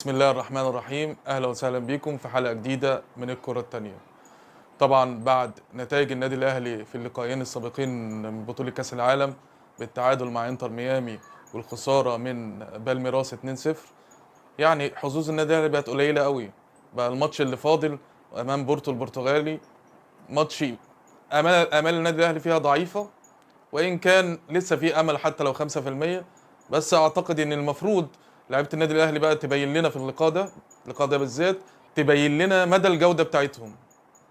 بسم الله الرحمن الرحيم. اهلا وسهلا بكم في حلقه جديده من الكره التانيه. طبعا بعد نتائج النادي الاهلي في اللقاءين السابقين من بطوله كاس العالم بالتعادل مع انتر ميامي والخساره من بالميراس 2-0، يعني حظوظ النادي الاهلي بقت قليله قوي. بقى الماتش اللي فاضل امام بورتو البرتغالي ماتش امال النادي الاهلي فيها ضعيفه، وان كان لسه في امل حتى لو 5%. بس اعتقد ان المفروض لعيبه النادي الاهلي بقى تبين لنا في اللقاء ده بالذات، تبين لنا مدى الجوده بتاعتهم.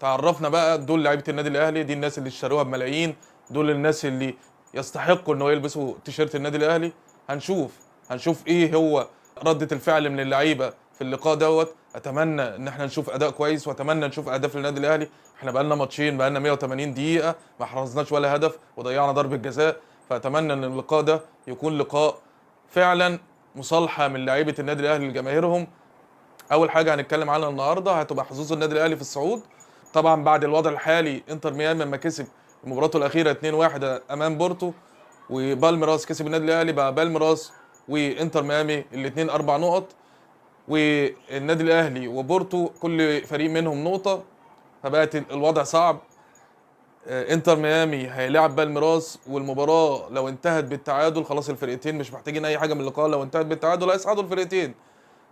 تعرفنا بقى دول لعيبه النادي الاهلي، دي الناس اللي اشتروها بملايين، دول الناس اللي يستحقوا ان هو يلبسوا تيشيرت النادي الاهلي. هنشوف ايه هو ردة الفعل من اللعيبه في اللقاء دوت. اتمنى ان احنا نشوف اداء كويس، واتمنى نشوف اهداف للنادي الاهلي. احنا بقالنا ماتشين، بقالنا 180 دقيقه ما حرزناش ولا هدف وضيعنا ضربه جزاء. فاتمنى ان اللقاء ده يكون لقاء فعلا مصالحه من لعيبه النادي الاهلي لجماهيرهم. اول حاجه هنتكلم عنها النهارده هتبقى حظوظ النادي الاهلي في الصعود. طبعا بعد الوضع الحالي انتر ميامي لما كسب مباراته الاخيره 2-1 امام بورتو، وبالميراس كسب النادي الاهلي، بقى بالميراس وانتر ميامي الاثنين 4 نقط، والنادي الاهلي وبورتو كل فريق منهم نقطه. فبقت الوضع صعب. انتر ميامي هيلاعب بالميراس، والمباراه لو انتهت بالتعادل خلاص الفرقتين مش محتاجين اي حاجه من اللقاء. لو انتهت بالتعادل هيصعدوا الفرقتين،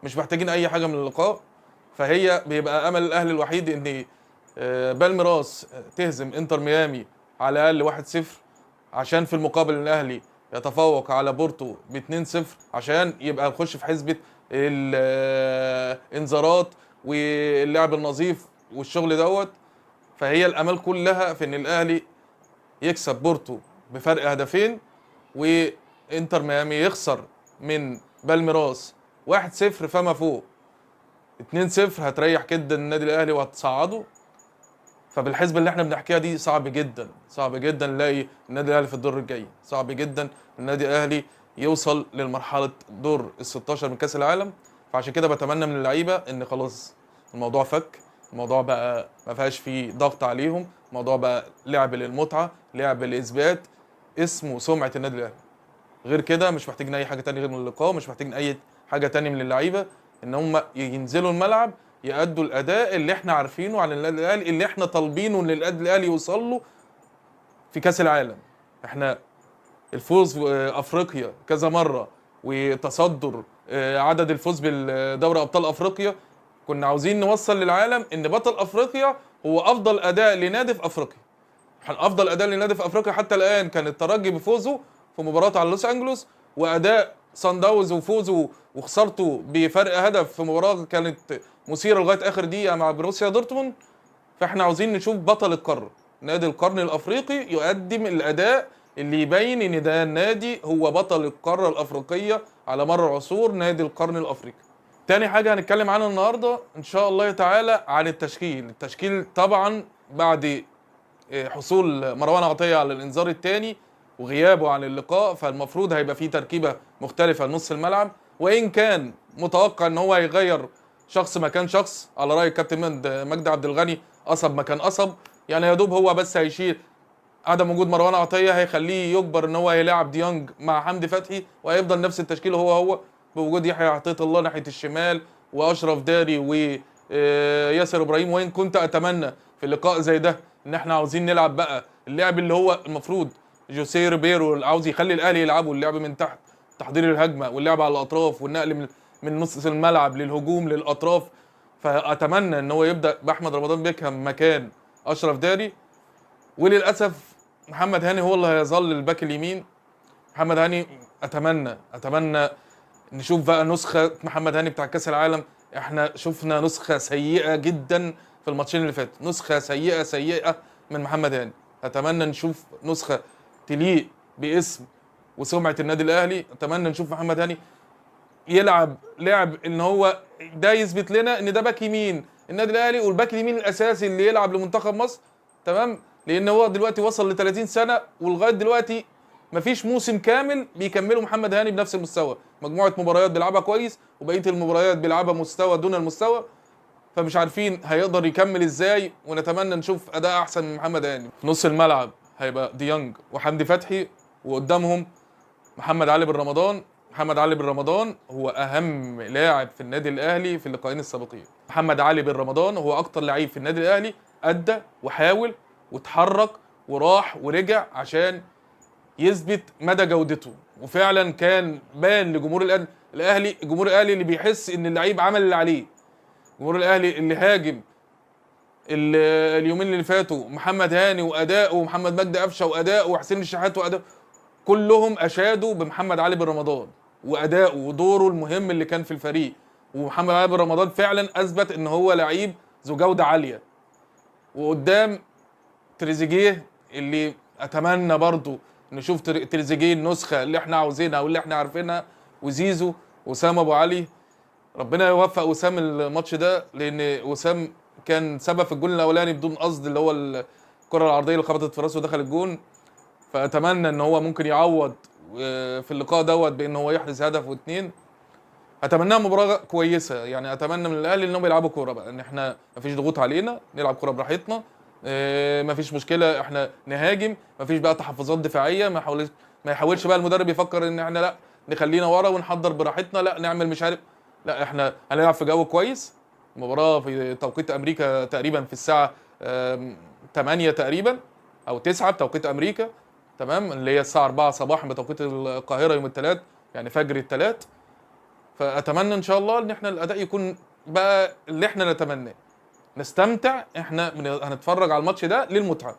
مش محتاجين اي حاجه من اللقاء. فهي بيبقى امل الاهلي الوحيد ان بالميراس تهزم انتر ميامي على الاقل 1-0، عشان في المقابل الاهلي يتفوق على بورتو ب 2-0، عشان يبقى نخش في حسبه الانذارات واللعب النظيف والشغل دوت. فهي الامال كلها في ان الاهلي يكسب بورتو بفرق هدفين، وانتر ميامي يخسر من بالميراس 1-0 فما فوق. 2-0 هتريح جدا النادي الاهلي وهتصعده. فبالحسبه اللي احنا بنحكيها دي صعب جدا نلاقي النادي الاهلي في الدور الجاي، صعب جدا النادي الاهلي يوصل للمرحله دور ال 16 من كاس العالم. فعشان كده بتمنى من اللعيبه ان خلاص الموضوع فك، الموضوع بقى ما فيهاش فيه ضغط عليهم، الموضوع بقى لعب للمتعه، لعب لاثبات اسم وسمعه النادي الاهلي. غير كده مش محتاجين اي حاجه تانية غير من اللقاء، مش محتاجين اي حاجه تانية من اللعيبه، ان هم ينزلوا الملعب يأدوا الاداء اللي احنا عارفينه عن النادي الاهلي، اللي احنا طالبينه ان النادي الاهلي يوصل له في كاس العالم. احنا الفوز افريقيا كذا مره، وتصدر عدد الفوز بالدوري ابطال افريقيا. كنا عاوزين نوصل للعالم ان بطل افريقيا هو افضل اداء لنادي في افريقيا. افضل اداء للنادي في افريقيا حتى الان كان الترجي بفوزه في مباراه على لوس انجلوس، واداء سان داونز وفوزه وخسارته بفرق هدف في مباراه كانت مثيره لغايه اخر دقيقه مع بروسيا دورتموند. فاحنا عاوزين نشوف بطل القاره، نادي القرن الافريقي، يقدم الاداء اللي يبين ان ده النادي هو بطل القاره الافريقيه على مر العصور، نادي القرن الافريقي. تاني حاجه هنتكلم عنها النهارده ان شاء الله تعالى عن التشكيل طبعا بعد حصول مروان عطية على الانذار الثاني وغيابه عن اللقاء، فالمفروض هيبقى فيه تركيبة مختلفة لنص الملعب. وإن كان متوقع إن هو هيغير شخص مكان شخص، على رأي الكابتن مجدي عبد الغني، قصب مكان قصب. يعني يا دوب هو بس هيشيل عدم وجود مروان عطية، هيخليه يجبر إن هو يلعب ديانج مع حمدي فتحي، وهيفضل نفس التشكيل هو بوجود يحيى عطية الله ناحية الشمال، وأشرف داري وياسر إبراهيم. وإن كنت أتمنى في لقاء زي ده ان احنا عاوزين نلعب بقى اللعب اللي هو المفروض جوسيه ريبيرو عاوز يخلي الاهلي يلعبوا اللعب من تحت، تحضير الهجمه واللعب على الاطراف والنقل من نص الملعب للهجوم للاطراف. فاتمنى ان هو يبدا باحمد رمضان بيكهام مكان اشرف داري. وللاسف محمد هاني هو اللي هيظل الباك اليمين. محمد هاني اتمنى نشوف بقى نسخه محمد هاني بتاع كاس العالم. احنا شفنا نسخه سيئه جدا في الماتشين اللي فاتوا، نسخه سيئه من محمد هاني. اتمنى نشوف نسخه تليق باسم وسمعه النادي الاهلي. اتمنى نشوف محمد هاني يلعب لعب ان هو ده يثبت لنا ان ده باك يمين النادي الاهلي، والباك اليمين الاساسي اللي يلعب لمنتخب مصر. تمام، لان هو دلوقتي وصل ل 30 سنه ولغايه دلوقتي مفيش موسم كامل بيكمله محمد هاني بنفس المستوى. مجموعه مباريات بيلعبها كويس وبقيه المباريات بيلعبها مستوى دون المستوى. فمش عارفين هيقدر يكمل ازاي، ونتمنى نشوف اداء احسن من محمد هاني. في نص الملعب هيبقى ديانج وحمدي فتحي، وقدامهم محمد علي بن رمضان. محمد علي بن رمضان هو اهم لاعب في النادي الاهلي في اللقاءين السابقين. محمد علي بن رمضان هو اكتر لعيب في النادي الاهلي ادى وحاول واتحرك وراح ورجع عشان يثبت مدى جودته، وفعلا كان بان لجمهور الاهلي، الجمهور الاهلي اللي بيحس ان اللعيب عمل اللي عليه. جمهور الاهلي اللي هاجم اليومين اللي فاتوا محمد هاني واداؤه ومحمد مجدي قفشه واداؤه وحسين الشحات واداؤه، كلهم اشادوا بمحمد علي بن رمضان واداؤه ودوره المهم اللي كان في الفريق. ومحمد علي بن رمضان فعلا اثبت ان هو لعيب ذو جوده عاليه. وقدام تريزيجيه اللي اتمنى برضو نشوف تريزيجيه النسخه اللي احنا عاوزينها واللي احنا عارفينها، وزيزو وسام ابو علي. ربنا يوفق وسام الماتش ده، لان وسام كان سبب في الجول الاولاني بدون قصد، اللي هو الكره العرضيه اللي خبطت في راسه ودخل الجون. فاتمنى ان هو ممكن يعوض في اللقاء دوت بان هو يحرز هدف واثنين. اتمناها مباراه كويسه، يعني اتمنى من الاهلي انهم يلعبوا كوره بقى، ان احنا مفيش ضغوط علينا، نلعب كوره براحتنا. مفيش مشكله احنا نهاجم، مفيش بقى تحفظات دفاعيه، ما يحاولش بقى المدرب يفكر ان احنا لا نخلينا ورا ونحضر براحتنا، لا نعمل مش عارف، لا احنا هنلعب في جو كويس. المباراه في توقيت امريكا تقريبا في الساعه 8 تقريبا او 9 بتوقيت امريكا، تمام، اللي هي الساعه 4 صباحا بتوقيت القاهره يوم الثلاث، يعني فجر الثلاث. فاتمنى ان شاء الله ان احنا الاداء يكون بقى اللي احنا نتمناه، نستمتع. احنا هنتفرج على الماتش ده للمتعه.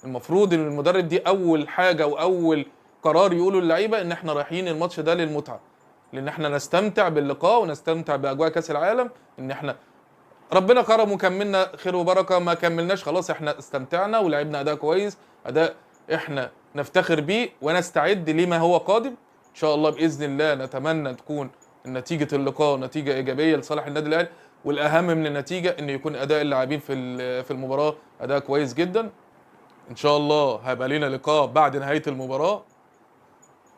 المفروض ان المدرب دي اول حاجه واول قرار يقوله اللعيبه، ان احنا رايحين الماتش ده للمتعه، لان احنا نستمتع باللقاء ونستمتع باجواء كاس العالم. ان احنا ربنا كرم وكملنا خير وبركه، ما كملناش خلاص احنا استمتعنا ولعبنا اداء كويس، اداء احنا نفتخر بيه ونستعد لما هو قادم. ان شاء الله باذن الله نتمنى تكون نتيجه اللقاء نتيجه ايجابيه لصالح النادي الاهلي، والاهم من النتيجه ان يكون اداء اللاعبين في المباراه اداء كويس جدا. ان شاء الله هيبقى لنا لقاء بعد نهايه المباراه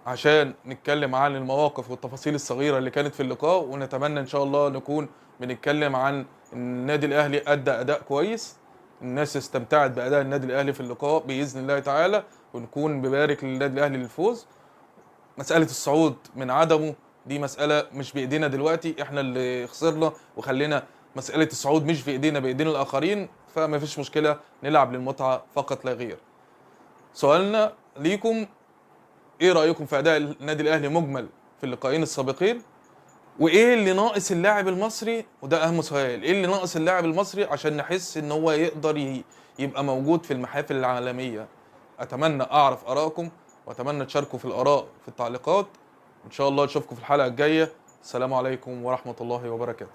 عشان نتكلم عن المواقف والتفاصيل الصغيره اللي كانت في اللقاء، ونتمنى ان شاء الله نكون بنتكلم عن النادي الاهلي ادى اداء كويس، الناس استمتعت باداء النادي الاهلي في اللقاء باذن الله تعالى، ونكون ببارك للنادي الاهلي للفوز. مساله الصعود من عدمه دي مساله مش بايدينا دلوقتي، احنا اللي خسرنا وخلينا مساله الصعود مش في ايدينا، بايدين الاخرين. فما فيش مشكله، نلعب للمتعه فقط لا غير. سؤالنا ليكم، ايه رايكم في اداء النادي الاهلي مجمل في اللقاءين السابقين؟ وايه اللي ناقص اللاعب المصري، وده اهم سؤال، ايه اللي ناقص اللاعب المصري عشان نحس ان هو يقدر يبقى موجود في المحافل العالميه؟ اتمنى اعرف ارائكم، واتمنى تشاركوا في الاراء في التعليقات. ان شاء الله نشوفكم في الحلقه الجايه. السلام عليكم ورحمه الله وبركاته.